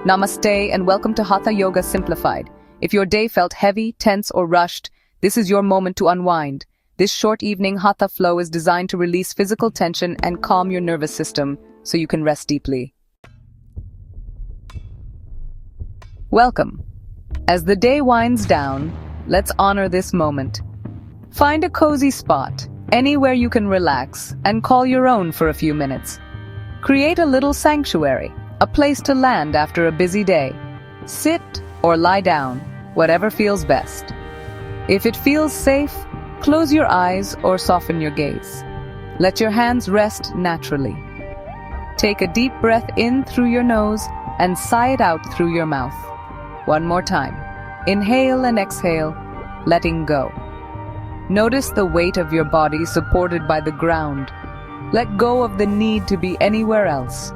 Namaste and welcome to Hatha Yoga Simplified. If your day felt heavy, tense, or rushed, this is your moment to unwind. This short evening Hatha flow is designed to release physical tension and calm your nervous system so you can rest deeply. Welcome. As the day winds down, let's honor this moment. Find a cozy spot, anywhere you can relax, and call your own for a few minutes. Create a little sanctuary, a place to land after a busy day. Sit or lie down, whatever feels best. If it feels safe, close your eyes or soften your gaze. Let your hands rest naturally. Take a deep breath in through your nose and sigh it out through your mouth. One more time. Inhale and exhale, letting go. Notice the weight of your body supported by the ground. Let go of the need to be anywhere else.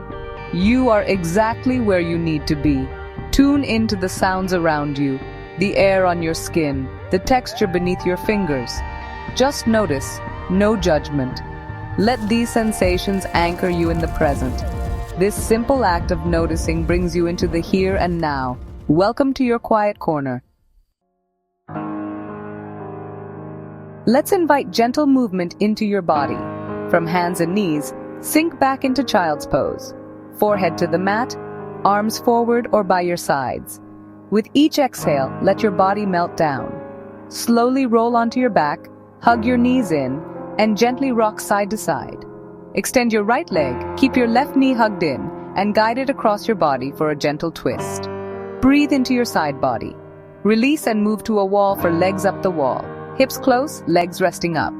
You are exactly where you need to be. Tune into the sounds around you, the air on your skin, the texture beneath your fingers. Just notice, no judgment. Let these sensations anchor you in the present. This simple act of noticing brings you into the here and now. Welcome to your quiet corner. Let's invite gentle movement into your body. From hands and knees, sink back into child's pose. Forehead to the mat, arms forward or by your sides. With each exhale, let your body melt down. Slowly roll onto your back, hug your knees in, and gently rock side to side. Extend your right leg, keep your left knee hugged in, and guide it across your body for a gentle twist. Breathe into your side body. Release and move to a wall for legs up the wall. Hips close, legs resting up.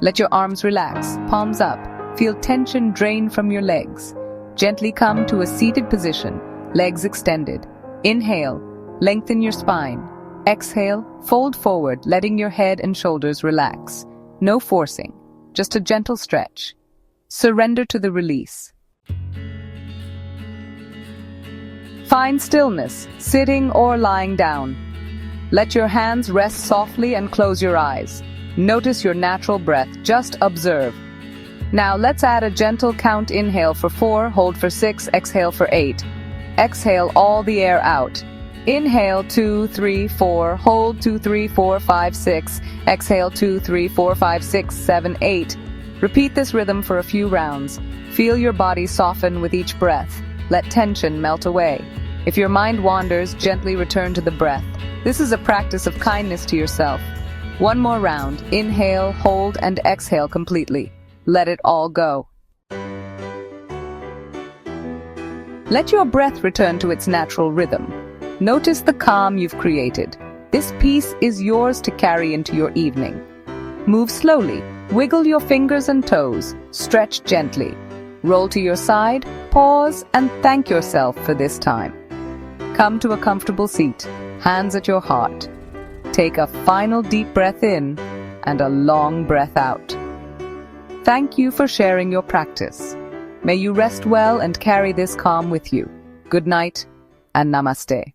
Let your arms relax, palms up. Feel tension drain from your legs. Gently come to a seated position, legs extended. Inhale, lengthen your spine. Exhale, fold forward, letting your head and shoulders relax. No forcing, just a gentle stretch. Surrender to the release. Find stillness, sitting or lying down. Let your hands rest softly and close your eyes. Notice your natural breath, just observe. Now let's add a gentle count. Inhale for 4, hold for 6, exhale for 8. Exhale all the air out. Inhale 2, 3, 4, hold 2, 3, 4, 5, 6. Exhale 2, 3, 4, 5, 6, 7, 8. Repeat this rhythm for a few rounds. Feel your body soften with each breath. Let tension melt away. If your mind wanders, gently return to the breath. This is a practice of kindness to yourself. One more round. Inhale, hold, and exhale completely. Let it all go. Let your breath return to its natural rhythm. Notice the calm you've created. This piece is yours to carry into your evening. Move slowly. Wiggle your fingers and toes. Stretch gently. Roll to your side, pause, and thank yourself for this time. Come to a comfortable seat, hands at your heart. Take a final deep breath in and a long breath out. Thank you for sharing your practice. May you rest well and carry this calm with you. Good night and namaste.